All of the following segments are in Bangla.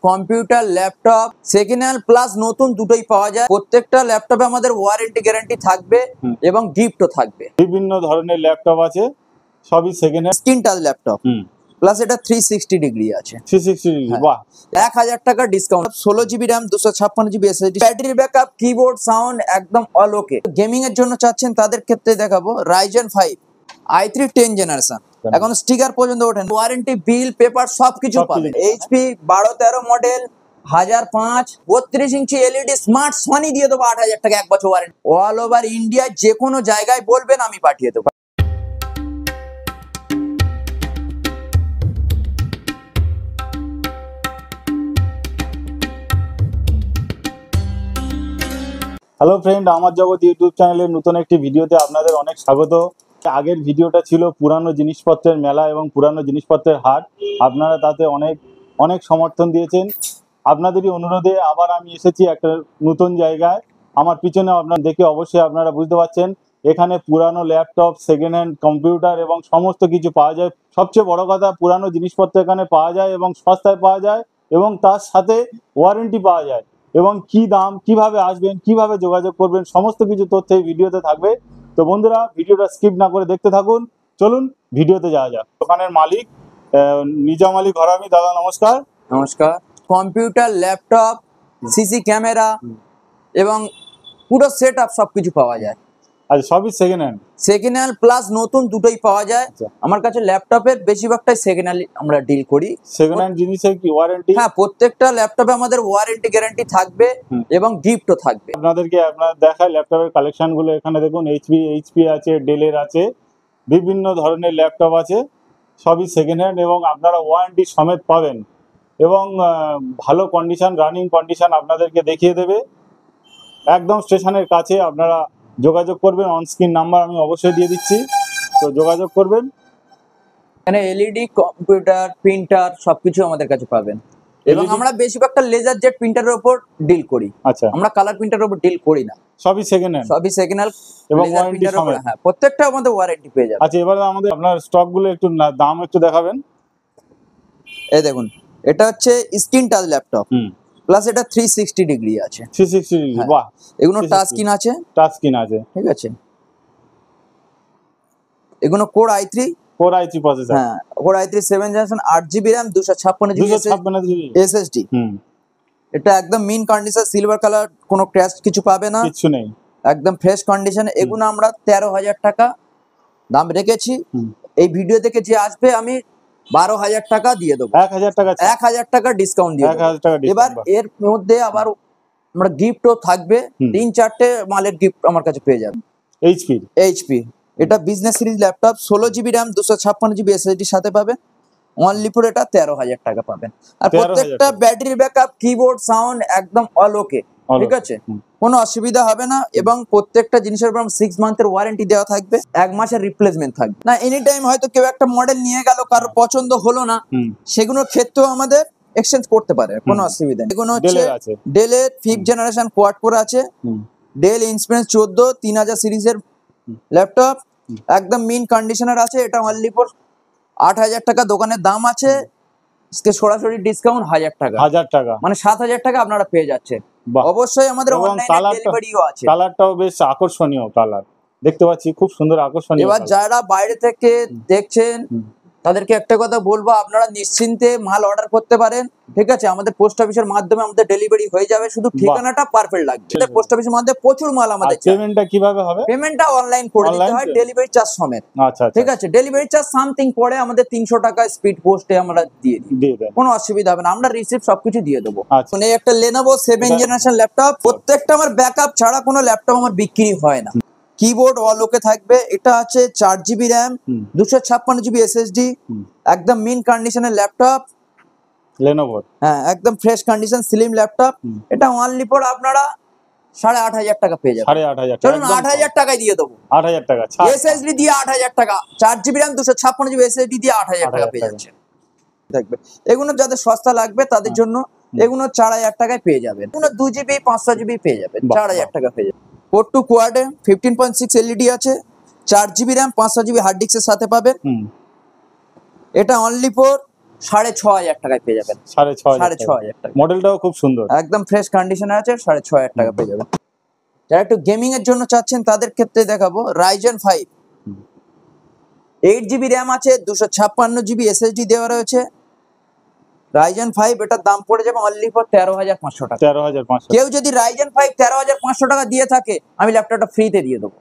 Computer, laptop second hand plus নতুন দুটোই পাওয়া যায়। প্রত্যেকটা ল্যাপটপে আমাদের ওয়ারেন্টি গ্যারান্টি থাকবে এবং গিফটও থাকবে। বিভিন্ন ধরনের ল্যাপটপ আছে, সবই second hand screen touch laptop plus এটা 360 ডিগ্রি আছে। 360 ডিগ্রি, বাহ। 1000 টাকা discount, 16 GB RAM, 256 GB SSD, battery backup, keyboard, sound একদম অল ওকে। গেমিং এর জন্য চাচ্ছেন তাদের ক্ষেত্রে দেখাবো Ryzen 5 i3 10 জেনারেশন, এখন স্টিকার পর্যন্ত ওঠেন, ওয়ারেন্টি, বিল, পেপার সবকিছু পাবেন। HP 12-13 model 1005 32 inch LED smart Sony দিয়ে দেবো 8000 টাকা, 1 বছর ওয়ারেন্টি। অল ওভার ইন্ডিয়া যে কোনো জায়গায় বলবেন আমি পাঠিয়ে দেবো। হ্যালো ফ্রেন্ড, আমার জগৎ ইউটিউব চ্যানেলের নতুন একটি ভিডিওতে আপনাদের অনেক স্বাগত। আগের ভিডিওটা ছিল পুরানো জিনিসপত্রের মেলা এবং পুরানো জিনিসপত্রের হাট। আপনারা তাতে অনেক সমর্থন দিয়েছেন। আপনাদেরই অনুরোধে আবার আমি এসেছি একটা নতুন জায়গায়। আমার পিছনে আপনারা দেখে অবশ্যই আপনারা বুঝতে পারছেন, এখানে পুরানো ল্যাপটপ, সেকেন্ড হ্যান্ড কম্পিউটার এবং সমস্ত কিছু পাওয়া যায়। সবচেয়ে বড় কথা, পুরানো জিনিসপত্র এখানে পাওয়া যায় এবং সস্তায় পাওয়া যায় এবং তার সাথে ওয়ারেন্টি পাওয়া যায়। এবং কি দাম, কিভাবে আসবেন, কিভাবে যোগাযোগ করবেন, সমস্ত কিছু তথ্য এই ভিডিওতে থাকবে। তো বন্ধুরা, ভিডিওটা স্কিপ না করে দেখতে থাকুন। চলুন ভিডিওতে যাওয়া যাক। দোকানের মালিক নিজাম আলী ঘরামি দাদা, নমস্কার। নমস্কার। কম্পিউটার, ল্যাপটপ, সিসি ক্যামেরা এবং পুরো সেট আপ সবকিছু পাওয়া যায়। আচ্ছা, সবই সেকেন্ড হ্যান্ড প্লাস নতুন দুটোই পাওয়া যায়। আমার কাছে ল্যাপটপের বেশিরভাগটাই সেকেন্ড হ্যান্ড আমরা ডিল করি। সেকেন্ড হ্যান্ড জিনিসের কি ওয়ারেন্টি? হ্যাঁ, প্রত্যেকটা ল্যাপটপে আমাদের ওয়ারেন্টি গ্যারান্টি থাকবে এবং গিফটও থাকবে। আপনাদেরকে দেখায় ল্যাপটপের কালেকশন গুলো। এখানে দেখুন, এইচপি আছে, ডেলের আছে, বিভিন্ন ধরনের ল্যাপটপ আছে, সবই সেকেন্ড হ্যান্ড এবং আপনারা ওয়ারেন্টি সমেত পাবেন এবং ভালো কন্ডিশন, রানিং কন্ডিশন আপনাদেরকে দেখিয়ে দেবে। একদম স্টেশনের কাছে আপনারা যোগাযোগ করবেন। অন স্ক্রিন নাম্বার আমি অবশ্যই দিয়ে দিচ্ছি, তো যোগাযোগ করবেন। এখানে এলইডি, কম্পিউটার, প্রিন্টার সবকিছু আমাদের কাছে পাবেন এবং আমরা বেশিরভাগটা লেজার জেট প্রিন্টারের উপর ডিল করি। আচ্ছা, আমরা কালার প্রিন্টারের উপর ডিল করি না, সবই সেকেন্ড হ্যান্ড এবং ওয়ারেন্টি সমেত। হ্যাঁ, প্রত্যেকটা আমাদের ওয়ারেন্টি পেয়ে যাবে। আচ্ছা, এবারে আমাদের আপনার স্টক গুলো একটু দাম একটু দেখাবেন। এই দেখুন, এটা হচ্ছে স্ক্রিন টাচ ল্যাপটপ প্লাস এটা 360 ডিগ্রি আছে। 360 ডিগ্রি, বাহ। এগুলো টাচ স্ক্রিন আছে, ঠিক আছে। এগুলো কোর i3 প্রসেসর, হ্যাঁ, core i3 7 generation, 8 GB RAM, 256 GB SSD. এটা একদম মিন কন্ডিশন, সিলভার কালার, কোনো ক্র্যাশ কিছু পাবে না, কিছু নেই, একদম ফ্রেশ কন্ডিশন। এগুলো আমরা 13,000 টাকা দাম রেখেছি। এই ভিডিও দেখে যে আসবে আমি 12,000 টাকা দিয়ে দেবো। 1,000 টাকা ডিসকাউন্ট দিয়ে দেবো। এবার এর মধ্যে আবার আমরা গিফটও থাকবে, 3-4টে মালের গিফট আমার কাছে পেয়ে যাবেন। এইচপি এটা business series laptop, 16 GB RAM, 256 GB SSD সাথে পাবেন। অনলি ফর এটা 13,000 টাকা পাবেন। আর প্রত্যেকটা ব্যাটারি ব্যাকআপ, কিবোর্ড, সাউন্ড একদম অল ওকে, ঠিক আছে, কোনো অসুবিধা হবে না। এবং প্রত্যেকটা জিনিসের উপর 6 মান্থের ওয়ারেন্টি দেওয়া থাকবে, 1 মাসের রিপ্লেসমেন্ট থাকবে না। এনি টাইম হয়তো কেউ একটা মডেল নিয়ে গেল, কারো পছন্দ হলো না, সেগুলোর ক্ষেত্রেও আমাদের এক্সচেঞ্জ করতে পারে, কোনো অসুবিধা নেই। এগুলো হচ্ছে ডেলের 5th জেনারেশন কোয়াড কোর আছে, ডেল ইন্সপিরেন্স 14 3000 সিরিজের ল্যাপটপ, একদম মিন কন্ডিশনার আছে। এটা অনলি ফর 8,000 টাকা দোকানের দাম আছে, সরাসরি ডিসকাউন্ট 1,000 টাকা, মানে 7,000 টাকা আপনারা পেয়ে যাচ্ছেন। অবশ্যই আমাদের অনলাইনে ডেলিভারিও আছে। কালারটাও বেশ আকর্ষণীয় কালার দেখতে পাচ্ছি, খুব সুন্দর আকর্ষণীয়। এবার যারা বাইরে থেকে দেখছেন তাদেরকে একটা কথা বলবো, আপনারা নিশ্চিন্তে মাল অর্ডার করতে পারেন, ঠিক আছে। আমাদের পোস্ট অফিসের মাধ্যমে আমাদের ডেলিভারি হয়ে যাবে, শুধু ঠিকানাটা পারফেক্ট লাগবে। পোস্ট অফিসের মাধ্যমে প্রচুর মাল আমাদের। পেমেন্টটা কিভাবে হবে? পেমেন্টটা অনলাইন করে দিতে হয়, ডেলিভারি চার্জ সমেত। আচ্ছা, ঠিক আছে। ডেলিভারি চার্জ সামথিং পড়ে আমাদের 300 টাকা স্পিড পোস্টে আমরা দিয়ে দিই, কোনো অসুবিধা হবে না, আমরা রিসিপ্ট সবকিছু দিয়ে দেবো। মানে একটা Lenovo 7 জেনারেশন ল্যাপটপ, প্রত্যেকটা আমার ব্যাকআপ ছাড়া কোনো ল্যাপটপ আমার বিক্রি হয় না। কিবোর্ড অল ওকে থাকবে। এটা আছে 4 জিবি র্যাম, 256 জিবি এসএসডি, একদম মিন কন্ডিশনের ল্যাপটপ, Lenovo, হ্যাঁ, একদম ফ্রেশ কন্ডিশন স্লিম ল্যাপটপ। এটা অনলি ফর আপনারা 8,500 টাকা পেয়ে যাবেন। 8,500, চলুন 8,000 টাকায় দিয়ে দেবো। 8,000 টাকা এসএসডি দিয়ে 8,000 টাকা, 4 জিবি র্যাম, 256 জিবি এসএসডি দিয়ে 8,000 টাকা পেয়ে যাচ্ছেন। থাকবে এগুলো যাদের সস্তা লাগবে তাদের জন্য এগুলো 4,000 টাকায় পেয়ে যাবেন। এগুলো 2 জিবি 500 জিবি পেয়ে যাবেন, 4,000 টাকা পেয়ে যাবেন। কোর টু কোয়াডে 15.6 এলইডি আছে, 4 জিবি র্যাম, 500 জিবি হার্ড ডিস্কের সাথে পাবেন। এটা অনলি ফর 6,500 টাকায় পেয়ে যাবেন। 6,500 টাকা। মডেলটাও খুব সুন্দর, একদম ফ্রেশ কন্ডিশনে আছে, 6,500 টাকা পেয়ে যাবেন। যারা একটু গেমিং এর জন্য চাচ্ছেন তাদের ক্ষেত্রে দেখাবো Ryzen 5 8GB র্যাম আছে, 256GB SSD দেওয়া রয়েছে। Ryzen 5 এটার দাম পড়ে যাবে অনলি ফর 13,500 টাকা। 13,500। কেউ যদি Ryzen 5 13,500 টাকা দিয়ে থাকে, আমি ল্যাপটপটা ফ্রিতে দিয়ে দেবো,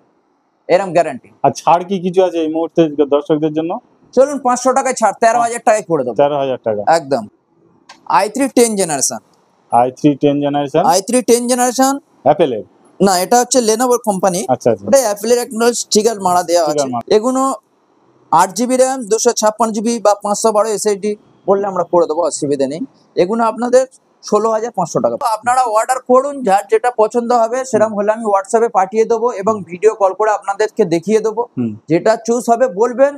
এরকম গ্যারান্টি। আর ছাড় কি কিছু আছে এই মুহূর্তে দর্শকদের জন্য? চলুন 500 টাকায় ছাড়, 13,000 টাকায় করে দেবো। 13,000 টাকা একদম। i3 10 generation, i3 10 generation, i3 10 generation Apple এর না, এটা হচ্ছে Lenovo কোম্পানি। আচ্ছা আচ্ছা, এটা অ্যাপেলের একটা স্টিকার মারা দেওয়া আছে। এগুলো 8GB র্যাম, 256GB বা 512 SSD বললে আমরা করে দেবো, অসুবিধা নেই। এগুলো আপনাদের 16,500 টাকা। আপনারা অর্ডার করুন, যার যেটা পছন্দ হবে সেরকম হলে আমি হোয়াটসঅ্যাপে পাঠিয়ে দেবো এবং ভিডিও কল করে আপনাদেরকে দেখিয়ে দেবো। যেটা চুজ হবে বলবেন,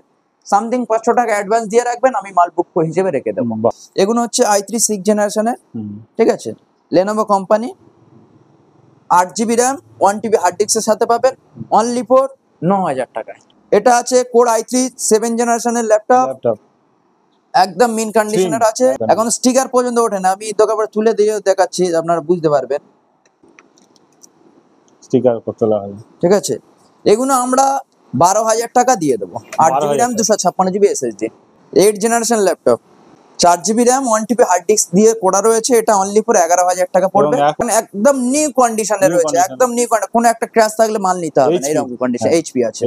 সামথিং 500 টাকা অ্যাডভান্স দিয়ে রাখবেন, আমি মাল বুক হিসেবে রেখে দেবো। এগুলো হচ্ছে i3 6 জেনারেশনের, ঠিক আছে, Lenovo company. 8GB RAM, 1TB hard ডিস্কের সাথে পাবেন অনলি ফর 9,000 টাকায়। এটা আছে কোর i3 7 জেনারেশনের ল্যাপটপ, একদম মিন কন্ডিশনের আছে, এখন স্টিকার পর্যন্ত ওঠে না। আমি দোকানে তুলে দিয়ে দেখাচ্ছি, আপনারা বুঝতে পারবেন স্টিকার কত লাগে, ঠিক আছে। এগুলো আমরা 12,000 টাকা দিয়ে দেবো। 8GB RAM, 256GB SSD, 8 generation laptop, 4GB RAM, 1TB hard disk দিয়ে করা রয়েছে। এটা অনলি ফর 11,000 টাকা পড়বে। একদম নিউ কন্ডিশনে রয়েছে, একদম নিউ কন্ডিশন, কোনো একটা ক্র্যাশ থাকলে মাল নিতে হবে না, এরকম কন্ডিশন। HP আছে,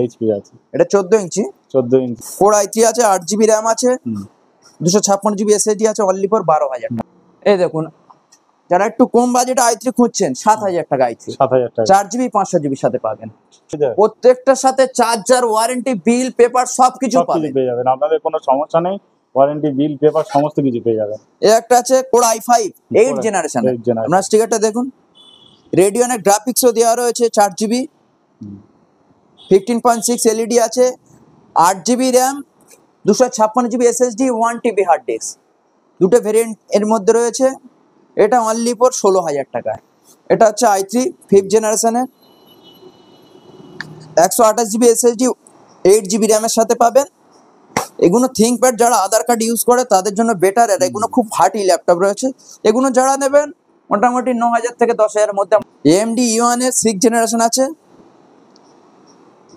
এটা 14 ইঞ্চি কোর i3 আছে, 8GB র্যাম আছে, 256GB SSD আছে, অনলি ফর 12,000 টাকা। এই দেখুন, যারা একটু কম বাজেটে i3 খুঁজছেন, 7,000 টাকা i3, 4GB 500GB সাথে পাবেন। প্রত্যেকটার সাথে চার্জার, ওয়ারেন্টি, বিল, পেপার সবকিছু পেয়ে যাবেন। আপনাদের কোনো সমস্যা নেই, ওয়ারেন্টি, বিল, পেপার সমস্ত কিছু পেয়ে যাবেন। এই একটা আছে কোর i5 8 জেনারেশন, আপনারা স্টিকারটা দেখুন। রেডিয়নের গ্রাফিক্সও দেওয়া রয়েছে, 4GB, 15.6 LED আছে, 8GB RAM, 256GB SSD, 1TB hard disk, দুটো ভেরিয়েন্ট এর মধ্যে রয়েছে। এটা অনলি ফর 16,000 টাকা। এটা হচ্ছে i3 5th জেনারেশনের, 128GB SSD, 8GB র্যামের সাথে পাবেন। এগুলো থিংকপ্যাড যারা আধার কার্ড ইউজ করে তাদের জন্য বেটার, আর এগুলো খুব হার্টি ল্যাপটপ রয়েছে। এগুলো যারা নেবেন মোটামুটি 9,000 থেকে 10,000 এর মধ্যে। AMD E1 এর 6 জেনারেশন আছে,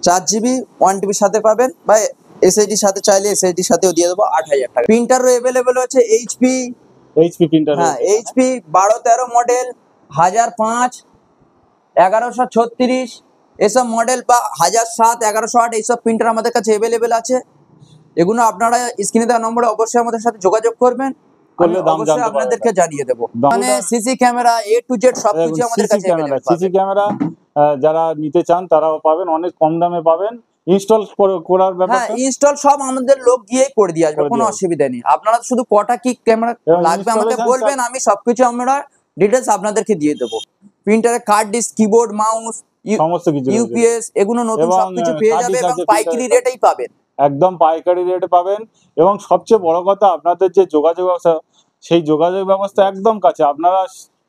4GB 1TB সাথে পাবেন, বা SSD সাথে চাইলে SSD সাথেও দিয়ে দেবো 8,000 টাকা। প্রিন্টারও अवेलेबल আছে, HP প্রিন্টার, হ্যাঁ HP 12-13 মডেল, 1005, 1136 এসব মডেল, বা 1007, 1108 এইসব প্রিন্টার আমাদের কাছে अवेलेबल আছে। এগুলো আপনারা স্ক্রিনে দেওয়া নম্বরে অবশ্যই আমাদের সাথে যোগাযোগ করবেন, অবশ্যই আপনাদেরকে জানিয়ে দেবো। মানে CC camera A to Z সবকিছু আমাদের কাছে अवेलेबल। সিসি ক্যামেরা যারা নিতে চান তারাও পাবেন, অনেক কম দামে পাবেন। ইনস্টল করার ব্যাপারটা, হ্যাঁ ইনস্টল সব আমাদের লোক গিয়ে করে দিয়ে আসবে, কোনো অসুবিধা নেই। আপনারা শুধু কটা কি ক্যামেরা লাগবে আমাকে বলবেন, আমি সবকিছু আমরা ডিটেইলস আপনাদেরকে দিয়ে দেবো। প্রিন্টারের কার্ড ডিস্ক, কিবোর্ড, মাউস, সমস্ত কিছু, UPS, এগুলো নতুন সবকিছু পেয়ে যাবে এবং পাইকারি রেটেই পাবেন, একদম পাইকারি রেটে পাবেন। এবং সবচেয়ে বড় কথা, আপনাদের যে যোগাযোগ ব্যবস্থা, সেই যোগাযোগ ব্যবস্থা একদম কাছে। আপনারা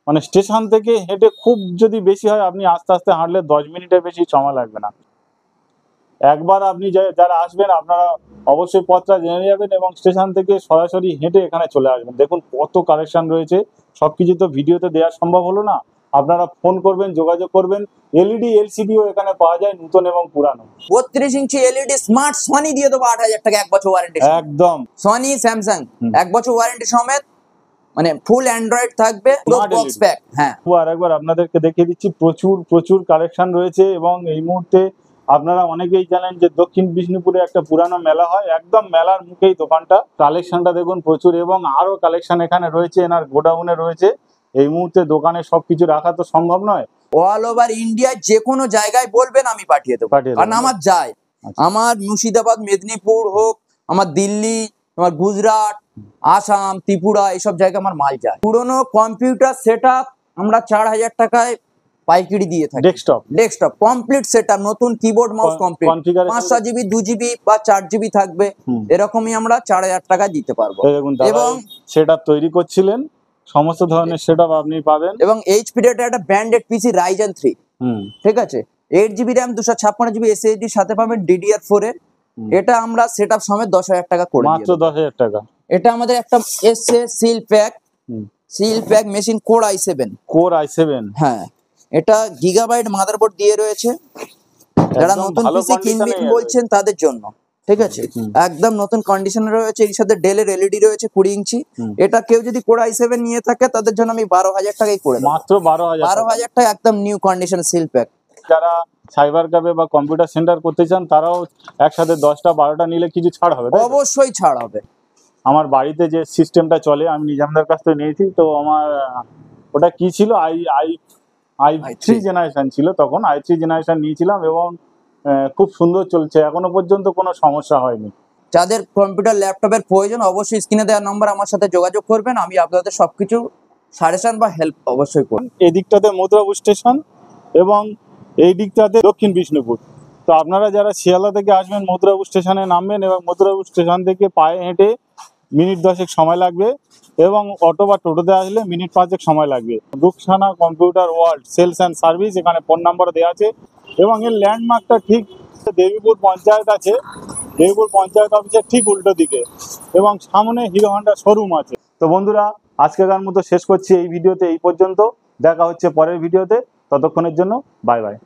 মানে স্টেশন থেকে হেঁটে, খুব যদি বেশি হয় আপনি আস্তে আস্তে হাঁটলে 10 মিনিটের বেশি সময় লাগবে না। একবার আপনি যারা আসবেন আপনারা অবশ্যই পথটা জেনে যাবেন এবং স্টেশন থেকে সরাসরি হেঁটে এখানে চলে আসবেন। দেখুন কত কালেকশন রয়েছে, সবকিছু তো ভিডিওতে দেওয়া সম্ভব হলো না। আপনারা ফোন করবেন, যোগাযোগ করবেন। LED LCDও এখানে পাওয়া যায়, নতুন এবং পুরানো। 32 ইঞ্চি LED স্মার্ট সনি দিয়ে দেবো 8,000 টাকা, 1 বছর ওয়ারেন্টি। একদম সনি, স্যামসাং 1 বছর ওয়ারেন্টি সমেত, মানে ফুল অ্যান্ড্রয়েড থাকবে, বক্স প্যাক। হ্যাঁ, আরেকবার আপনাদেরকে দেখিয়ে দিচ্ছি, প্রচুর কালেকশন রয়েছে। এবং এই মুহূর্তে আপনারা অনেকেই জানেন যে দক্ষিণ বিষ্ণুপুরে একটা পুরানো মেলা হয়, একদম মেলার মুখেই দোকানটা। কালেকশনটা দেখুন প্রচুর, এবং আরো কালেকশন এখানে রয়েছে, এনার গোডাউনে রয়েছে। এই মুহূর্তে দোকানে সবকিছু রাখা তো সম্ভব নয়। অল ওভার ইন্ডিয়া যে কোনো জায়গায় বলবেন আমি পাঠিয়ে দেবো, কারণ আমার যায়। আমার মুর্শিদাবাদ, মেদিনীপুর হোক, আমার দিল্লি, আমার গুজরাট, আসাম, ত্রিপুরা, এইসব জায়গায় আমার মাল যায়। পুরোনো কম্পিউটার সেটআপ আমরা 4,000 টাকায় পাইকারি দিয়ে থাকি। ডেস্কটপ কমপ্লিট সেটআপ, নতুন keyboard, mouse complete, 500GB, 2GB বা 4GB থাকবে, এরকমই আমরা 4,000 টাকায় দিতে পারবো। এবং সেটআপ তৈরি করছিলেন, সমস্ত ধরনের সেটআপ আপনি পাবেন। এবং HP এর একটা ব্র্যান্ডেড পিসি Ryzen 3, ঠিক আছে, 8GB র্যাম, 256GB SSD সাথে পাবেন DDR4 এর। এটা আমরা সেটআপ সমেত 10,000 টাকা করে দিই, মাত্র 10,000 টাকা। এটা আমাদের একটা এসছে seal pack machine core i7 হ্যাঁ, এটা গিগাবাইট মাদারবোর্ড দিয়ে রয়েছে। যারা একদম নতুন ভালো পিসি কিনবেন কন্ডিশনে বলছেন তাদের জন্য, ঠিক আছে। একদম নতুন কন্ডিশনে রয়েছে, এর সাথে ডেলের এলইডি রয়েছে 20 ইঞ্চি। এটা কেউ যদি কোর i7 নিয়ে থাকে তাদের জন্য আমি 12,000 টাকায় করে দেবো। মাত্র 12,000 12,000 টাকা একদম নিউ কন্ডিশন সিল প্যাক। যারা সাইবার ক্যাফে বা কম্পিউটার সেন্টার করতে চান তারাও একসাথে 10টা 12টা নিলে কিছু ছাড় হবে, তাই তো? অবশ্যই ছাড় হবে। আমার বাড়িতে যে সিস্টেমটা চলে আমি নিজামদার কাছ থেকে নিয়েছি, তো আমার ওটা কি ছিল i3 জেনারেশন ছিল, তখন i3 জেনারেশন নিয়েছিলাম এবং খুব সুন্দর চলছে, এখনো পর্যন্ত কোনো সমস্যা হয়নি। যাদের কম্পিউটার ল্যাপটপের প্রয়োজন অবশ্যই স্ক্রিনে দেওয়া নম্বর আমার সাথে যোগাযোগ করবেন, আমি আপনাদের সবকিছু সাজেশন বা হেল্প অবশ্যই করব। এই দিকটাতে মথুরাপুর স্টেশন এবং এই দিকটাতে দক্ষিণ বিষ্ণুপুর। তো আপনারা যারা শিয়ালদা থেকে আসবেন মথুরাপুর স্টেশনে নামবেন এবং মথুরাপুর স্টেশন থেকে পায়ে হেঁটে মিনিট 10 সময় লাগবে এবং অটো বা টোটোতে আসলে মিনিট 5 সময় লাগবে। Ruksana Computer World Sales and Service, এখানে ফোন নাম্বার দেওয়া আছে এবং এর ল্যান্ডমার্কটা ঠিক দেবীপুর পঞ্চায়েত আছে, দেবীপুর পঞ্চায়েত অফিসের ঠিক উল্টো দিকে এবং সামনে হিরো হন্ডা শোরুম আছে। তো বন্ধুরা, আজকেকার মতো শেষ করছি এই ভিডিওতে এই পর্যন্ত। দেখা হচ্ছে পরের ভিডিওতে, ততক্ষণের জন্য বাই বাই।